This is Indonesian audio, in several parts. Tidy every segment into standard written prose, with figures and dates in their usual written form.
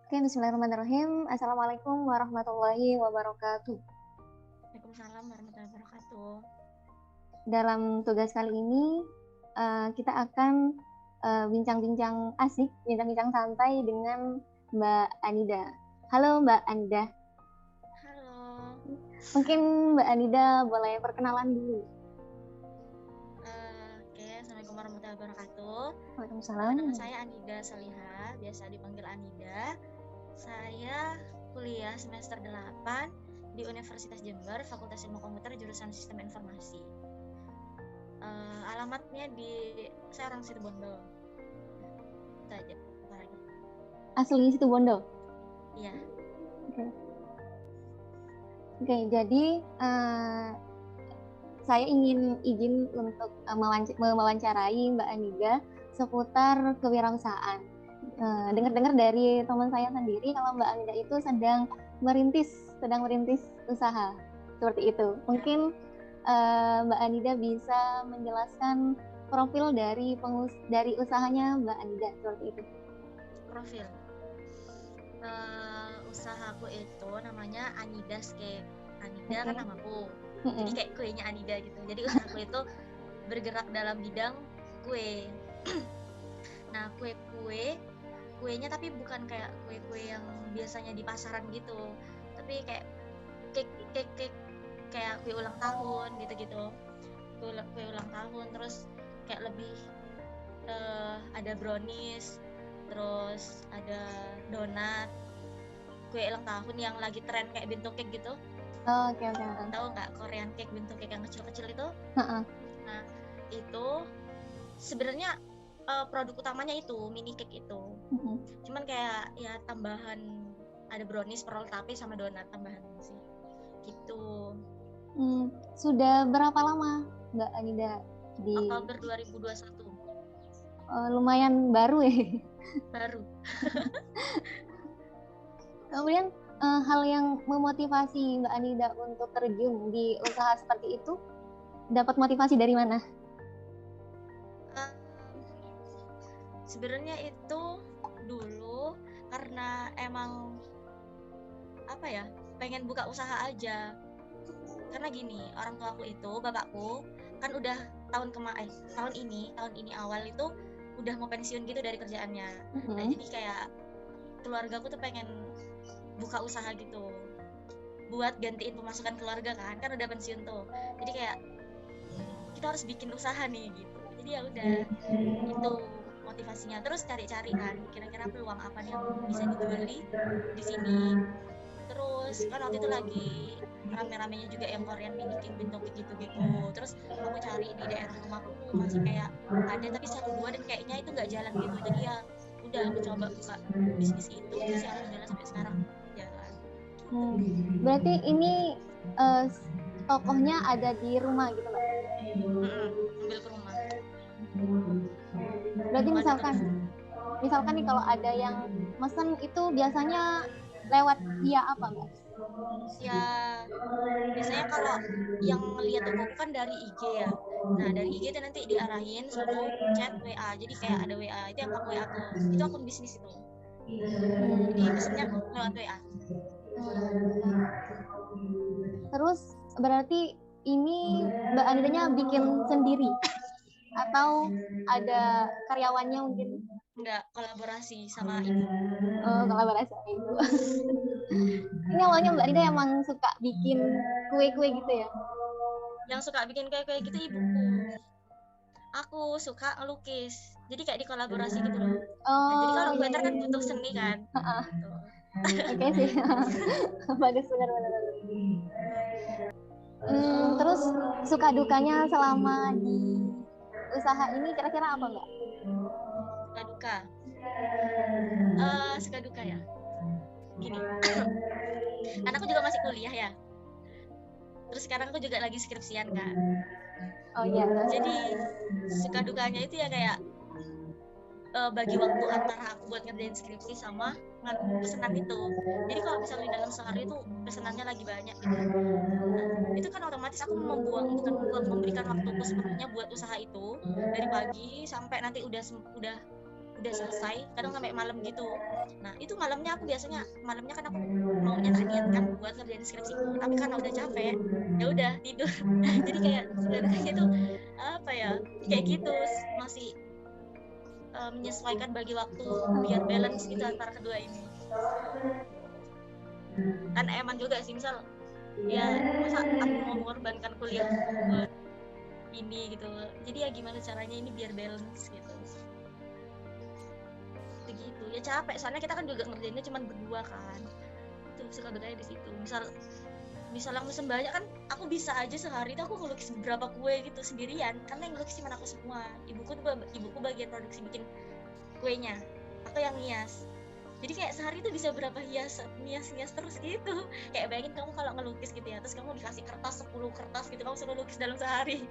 Oke, bismillahirrahmanirrahim. Assalamualaikum warahmatullahi wabarakatuh. Waalaikumsalam warahmatullahi wabarakatuh. Dalam tugas kali ini, kita akan bincang-bincang asik, bincang-bincang santai dengan Mbak Anida. Halo Mbak Anida. Halo. Mungkin Mbak Anida boleh perkenalan dulu. Assalamualaikum warahmatullahi wabarakatuh. Waalaikumsalam. Nama saya Anida Salihah, biasa dipanggil Anida. Saya kuliah semester 8 di Universitas Jember, Fakultas Ilmu Komputer, jurusan Sistem Informasi. Alamatnya di saya orang Situbondo. Itu aja. Asli Situbondo? Iya. Oke, jadi saya ingin izin untuk mewawancarai Mbak Anida seputar kewirausahaan. Dengar-dengar dari teman saya sendiri kalau Mbak Anida itu sedang merintis usaha seperti itu. Mungkin Mbak Anida bisa menjelaskan profil dari usahanya Mbak Anida seperti itu. Profil usahaku itu namanya Anida's Cake. Anida kan namaku, jadi kayak kuenya Anida gitu. Jadi usahaku itu bergerak dalam bidang kue. Nah, kuenya tapi bukan kayak kue-kue yang biasanya di pasaran gitu, tapi kayak cake kayak kue ulang tahun gitu-gitu. Kue ulang tahun, terus kayak lebih ada brownies, terus ada donat, kue ulang tahun yang lagi tren kayak bento cake gitu. Oke. Tahu nggak Korean cake, bento cake yang kecil-kecil itu? Nah, itu sebenarnya produk utamanya itu mini cake itu. Cuman kayak ya tambahan, ada brownies, pearl tape sama donat tambahan sih. Gitu. Sudah berapa lama Mbak Anida di Oktober 2021? Lumayan baru ya. Baru. Kemudian hal yang memotivasi Mbak Anida untuk terjun di usaha seperti itu, dapat motivasi dari mana? Sebenarnya itu dulu karena emang pengen buka usaha aja. Karena gini, orang tua aku itu, bapakku kan udah tahun ini awal itu udah mau pensiun gitu dari kerjaannya. Nah, jadi kayak keluarga aku tuh pengen buka usaha gitu buat gantiin pemasukan keluarga, kan udah pensiun tuh. Jadi kayak kita harus bikin usaha nih gitu. Jadi ya udah, itu motivasinya. Terus cari-cari kan kira-kira peluang apa nih yang bisa dijual di sini. Terus kan waktu itu lagi rame-ramenya juga yang Korean mini cake, bento cake gitu-gitu. Terus aku cari di daerah rumahku masih kayak ada tapi 1-2 dan kayaknya itu nggak jalan gitu. Jadi ya udah aku coba buka bisnis itu, terus ya alhamdulillah sampai sekarang jalan. Berarti ini tokohnya ada di rumah gitu Mbak? Ambil ke rumah. Berarti misalkan nih kalau ada yang mesen itu biasanya lewat via apa Mbak? Ya biasanya kalau yang lihat tokoku kan dari IG ya. Nah, dari IG itu nanti diarahin suruh chat WA. Jadi kayak ada WA, itu yang WA aku. Itu akun bisnis itu. Jadi pesennya lewat WA. Terus berarti ini Mbak Anidanya bikin sendiri atau ada karyawannya mungkin? Enggak, kolaborasi sama ibu. Kolaborasi sama ibu. Ini awalnya Mbak Anida emang suka bikin kue-kue gitu ya? Yang suka bikin kue-kue gitu ibuku. Aku suka ngelukis, jadi kayak dikolaborasi gitu loh. Nah, jadi kalau kue kan butuh seni kan. Oke sih. Bagus, benar. Terus suka dukanya selama di usaha ini kira-kira apa Mbak? Suka duka ya. Gini, kan aku juga masih kuliah ya. Terus sekarang aku juga lagi skripsian kan. Oh iya. Jadi suka dukanya itu ya kayak bagi waktu antara aku buat ngerjain skripsi sama pesanan itu. Jadi kalau misalnya dalam sehari itu pesanannya lagi banyak gitu. Nah, itu kan otomatis aku memberikan waktuku sepenuhnya buat usaha itu dari pagi sampai nanti udah udah selesai, kadang sampai malam gitu. Nah itu malamnya kan aku mau niat kan buat ngerjain skripsiku, tapi karena udah capek ya udah tidur. Jadi kayak sebenarnya itu apa ya, kayak gitu masih menyesuaikan bagi waktu biar balance gitu antara kedua ini. Kan emang juga sih, misal ya masa aku mau mengorbankan kuliah buat ini gitu, jadi ya gimana caranya ini biar balance gitu. Begitu ya, capek soalnya kita kan juga ngerjainnya cuma berdua kan, itu suka bedanya di situ. Misal yang mesen banyak kan, aku bisa aja sehari itu aku ngelukis beberapa kue gitu sendirian, karena yang ngelukis cuma aku semua. Ibuku bagian produksi bikin kuenya, aku yang hias. Jadi kayak sehari itu bisa berapa hias terus gitu. Kayak bayangin kamu kalau ngelukis gitu ya, terus kamu dikasih kertas 10 kertas gitu, kamu suruh lukis dalam sehari.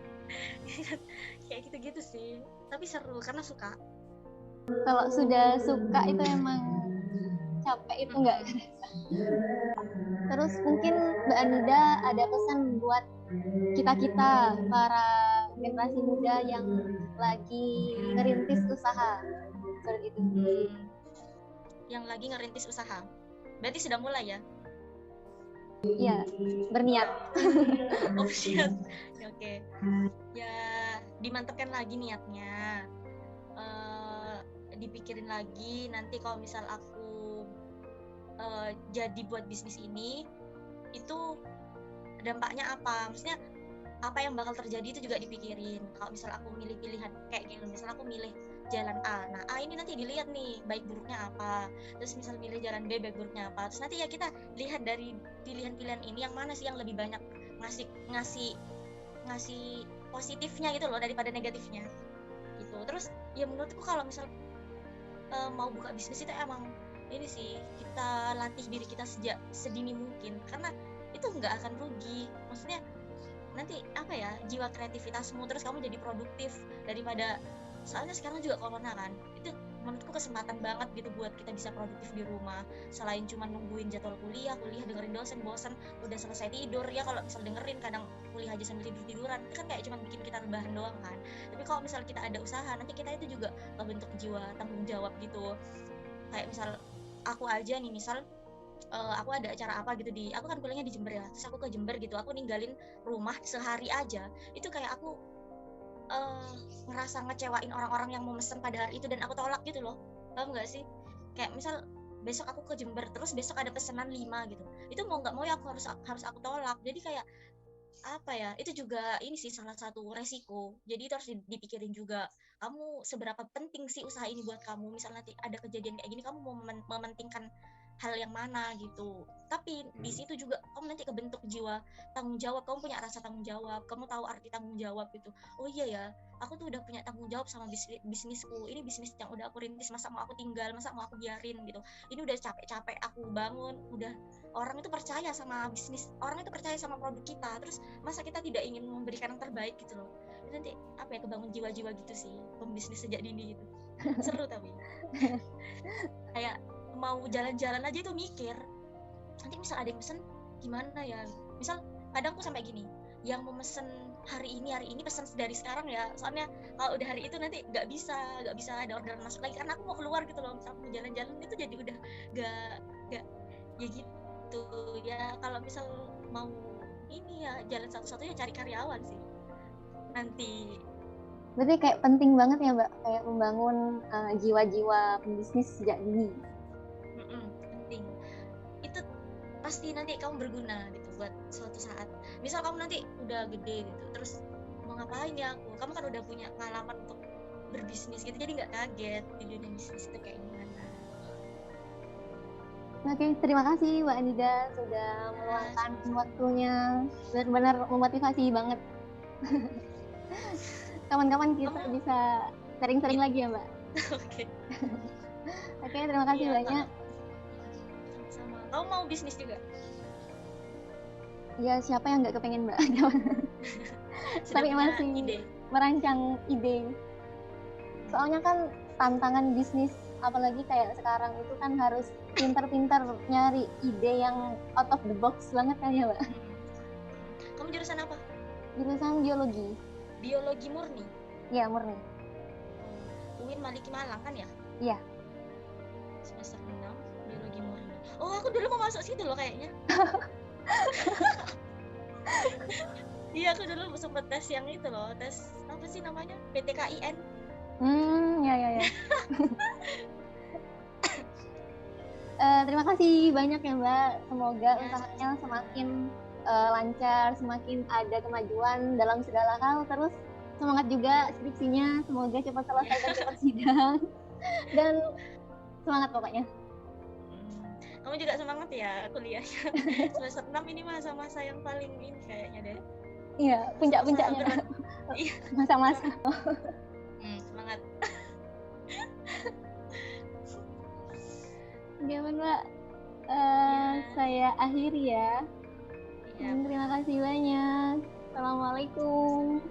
Kayak gitu-gitu sih, tapi seru karena suka. Kalau sudah suka itu emang capek itu nggak kerasa. Terus mungkin Mbak Anida ada pesan buat kita para generasi muda yang lagi ngerintis usaha seperti itu. Yang lagi ngerintis usaha, berarti sudah mulai ya? Iya, berniat. Oh siap. Oke. Ya dimantapkan lagi niatnya, dipikirin lagi nanti kalau misal aku jadi buat bisnis ini, itu dampaknya apa, maksudnya apa yang bakal terjadi itu juga dipikirin. Kalau misal aku milih pilihan kayak gini, misal aku milih jalan A, nah A ini nanti dilihat nih baik buruknya apa, terus misal milih jalan B baik buruknya apa, terus nanti ya kita lihat dari pilihan-pilihan ini yang mana sih yang lebih banyak ngasih positifnya gitu loh daripada negatifnya gitu. Terus ya menurutku kalau misal mau buka bisnis itu emang ini sih, kita latih diri kita sejak sedini mungkin, karena itu nggak akan rugi. Maksudnya nanti apa ya, jiwa kreativitasmu, terus kamu jadi produktif daripada, soalnya sekarang juga corona kan, itu menurutku kesempatan banget gitu buat kita bisa produktif di rumah, selain cuma nungguin jadwal kuliah dengerin dosen, bosen, udah selesai tidur. Ya kalau misal dengerin kadang kuliah aja sambil tiduran, itu kan kayak cuma bikin kita rebahan doang kan. Tapi kalau misal kita ada usaha, nanti kita itu juga bentuk jiwa tanggung jawab gitu. Kayak misal aku aja nih, misal aku ada acara apa gitu aku kan kuliahnya di Jember ya, terus aku ke Jember gitu, aku ninggalin rumah sehari aja, itu kayak aku ngerasa ngecewain orang-orang yang mau mesen pada hari itu dan aku tolak gitu loh, paham gak sih? Kayak misal besok aku ke Jember, terus besok ada pesanan 5 gitu, itu mau nggak mau ya aku harus aku tolak. Jadi kayak apa ya, itu juga ini sih salah satu resiko. Jadi itu harus dipikirin juga, kamu seberapa penting sih usaha ini buat kamu. Misal nanti ada kejadian kayak gini, kamu mau mementingkan hal yang mana gitu. Tapi di situ juga kamu nanti kebentuk jiwa tanggung jawab, kamu punya rasa tanggung jawab, kamu tahu arti tanggung jawab itu. Oh iya ya, aku tuh udah punya tanggung jawab sama bisnisku, ini bisnis yang udah aku rintis, masa mau aku tinggal, masa mau aku biarin gitu. Ini udah capek-capek aku bangun, udah orang itu percaya sama bisnis, orang itu percaya sama produk kita, terus masa kita tidak ingin memberikan yang terbaik gitu loh. Itu nanti apa ya, kebangun jiwa-jiwa gitu sih, pembisnis sejak dini gitu. Seru tapi kayak mau jalan-jalan aja itu mikir, nanti misal ada yang pesen gimana ya. Misal kadang aku sampai gini, yang mau mesen hari ini pesan dari sekarang ya, soalnya kalau udah hari itu nanti nggak bisa ada orderan masuk lagi, karena aku mau keluar gitu loh. Misal mau jalan-jalan itu jadi udah nggak ya gitu ya. Kalau misal mau ini ya jalan satu-satunya cari karyawan sih nanti. Berarti kayak penting banget ya Mbak, kayak membangun jiwa-jiwa pembisnis sejak dini. Penting. Itu pasti nanti kamu berguna gitu buat suatu saat. Misal kamu nanti udah gede gitu, terus mau ngapain ya aku, kamu kan udah punya pengalaman untuk berbisnis gitu, jadi nggak kaget di dunia bisnis itu kayak gimana. Oke, terima kasih Mbak Anida sudah meluangkan waktunya, benar-benar memotivasi banget. Kapan-kapan kita bisa sering-sering lagi ya Mbak. Oke, terima kasih banyak. Sama. Kamu mau bisnis juga? Ya, siapa yang nggak kepengen Mbak? Tapi masih merancang ide. Soalnya kan tantangan bisnis, apalagi kayak sekarang itu kan harus pintar-pintar nyari ide yang out of the box banget kan ya Mbak? Kamu jurusan apa? Jurusan biologi. Biologi murni? Iya, murni. UIN Maliki Malang kan ya? Iya. Semester 6 biologi murni. Oh, aku dulu mau masuk situ loh kayaknya. Iya, aku dulu sempat tes yang itu loh, tes apa sih namanya? PTKIN. Ya. Terima kasih banyak ya Mbak. Semoga usahanya semakin lancar, semakin ada kemajuan dalam segala hal. Terus semangat juga skripsinya, semoga cepat selesai dan cepat sidang. Dan semangat pokoknya. Kamu juga semangat ya kuliahnya. Semester 6 ini masa-masa yang paling ini kayaknya deh. Iya, puncak-puncaknya. Masa-masa. Semangat. Gimana Mbak? Saya akhiri ya. Terima kasih banyak. Assalamualaikum.